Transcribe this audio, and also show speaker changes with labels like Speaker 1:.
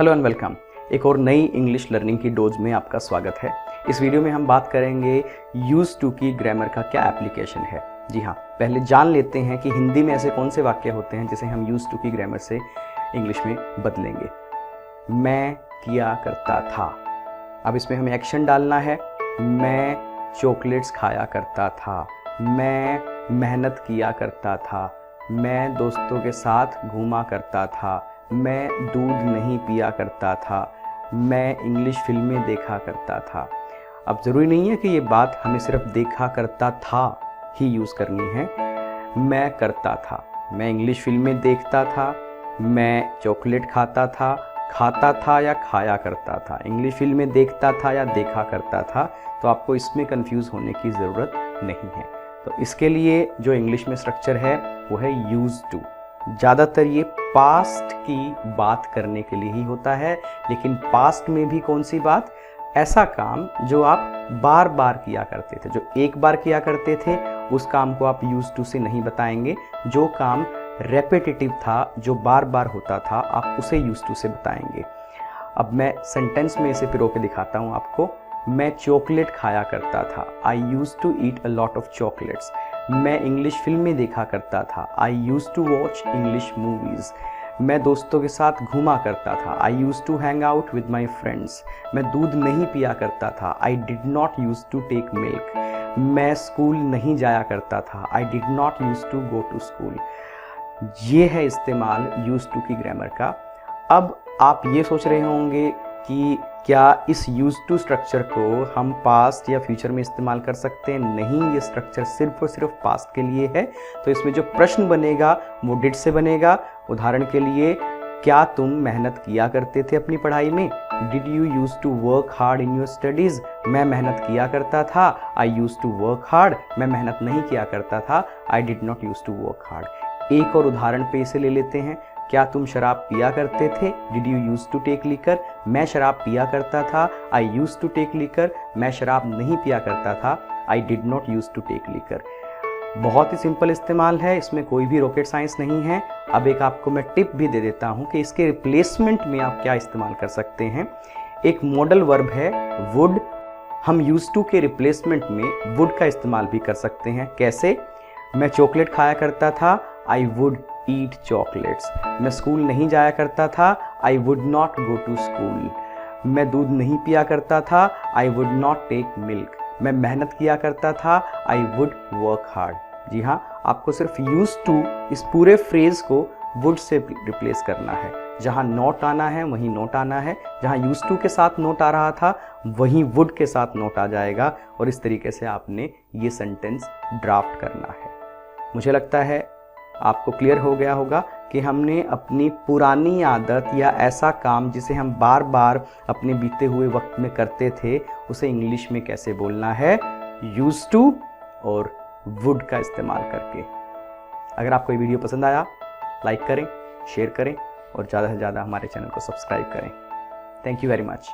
Speaker 1: Hello and welcome. एक और नई इंग्लिश लर्निंग की डोज में आपका स्वागत है। इस वीडियो में हम बात करेंगे यूज टू की ग्रामर का क्या एप्लीकेशन है। जी हाँ, पहले जान लेते हैं कि हिंदी में ऐसे कौन से वाक्य होते हैं जिसे हम यूज टू की ग्रामर से इंग्लिश में बदलेंगे। मैं किया करता था, अब इसमें हमें एक्शन डालना है। मैं चॉकलेट्स खाया करता था, मैं मेहनत किया करता था, मैं दोस्तों के साथ घूमा करता था, मैं दूध नहीं पिया करता था, मैं इंग्लिश फिल्में देखा करता था। अब ज़रूरी नहीं है कि ये बात हमें सिर्फ देखा करता था ही यूज़ करनी है। मैं करता था, मैं इंग्लिश फिल्में देखता था, मैं चॉकलेट खाता था या खाया करता था, इंग्लिश फिल्में देखता था या देखा करता था। तो आपको इसमें कंफ्यूज होने की ज़रूरत नहीं है। तो इसके लिए जो इंग्लिश में स्ट्रक्चर है वो है यूज टू। ज़्यादातर ये पास्ट की बात करने के लिए ही होता है, लेकिन पास्ट में भी कौन सी बात? ऐसा काम जो आप बार बार किया करते थे। जो एक बार किया करते थे उस काम को आप यूज टू से नहीं बताएंगे। जो काम रेपिटेटिव था, जो बार बार होता था, आप उसे यूज टू से बताएंगे। अब मैं सेंटेंस में इसे पिरो के दिखाता हूँ आपको। मैं चॉकलेट खाया करता था, I use to eat a lot of chocolates. मैं इंग्लिश फिल्में देखा करता था, I use to watch English movies. मैं दोस्तों के साथ घूमा करता था, I use to hang out with my friends. मैं दूध नहीं पिया करता था, I did not use to take milk. मैं स्कूल नहीं जाया करता था, I did not use to go to school. ये है इस्तेमाल यूज टू की ग्रामर का। अब आप ये सोच रहे होंगे कि क्या इस यूज टू स्ट्रक्चर को हम पास्ट या फ्यूचर में इस्तेमाल कर सकते हैं? नहीं, ये स्ट्रक्चर सिर्फ और सिर्फ पास्ट के लिए है। तो इसमें जो प्रश्न बनेगा वो डिड से बनेगा। उदाहरण के लिए, क्या तुम मेहनत किया करते थे अपनी पढ़ाई में? Did you use to work hard in your studies? मैं मेहनत किया करता था, I use to work hard. मैं मेहनत नहीं किया करता था, I did not use to work hard. एक और उदाहरण पे इसे ले लेते हैं। क्या तुम शराब पिया करते थे? Did you use to take liquor? मैं शराब पिया करता था, I use to take liquor. मैं शराब नहीं पिया करता था, I did not use to take liquor. बहुत ही सिंपल इस्तेमाल है, इसमें कोई भी रॉकेट साइंस नहीं है। अब एक आपको मैं टिप भी दे देता हूं कि इसके रिप्लेसमेंट में आप क्या इस्तेमाल कर सकते हैं। एक मॉडल वर्ब है वुड। हम यूज टू के रिप्लेसमेंट में वुड का इस्तेमाल भी कर सकते हैं। कैसे? मैं चॉकलेट खाया करता था, आई वुड ईट चॉकलेट्स। मैं स्कूल नहीं जाया करता था, I would not go to school. मैं दूध नहीं पिया करता था, I would not take milk. मैं मेहनत किया करता था, आई वुड वर्क हार्ड। जी हाँ, आपको सिर्फ यूज टू इस पूरे फ्रेज को वुड से रिप्लेस करना है। जहाँ नॉट आना है वहीं नोट आना है, जहाँ यूज टू के साथ नोट आ रहा था वहीं वुड के साथ नोट आ जाएगा। और इस तरीके से आपने ये सेंटेंस ड्राफ्ट करना है। मुझे लगता है आपको क्लियर हो गया होगा कि हमने अपनी पुरानी आदत या ऐसा काम जिसे हम बार बार अपने बीते हुए वक्त में करते थे उसे इंग्लिश में कैसे बोलना है, यूज टू और वुड का इस्तेमाल करके। अगर आपको ये वीडियो पसंद आया, लाइक करें, शेयर करें और ज़्यादा से ज़्यादा हमारे चैनल को सब्सक्राइब करें। Thank you very much.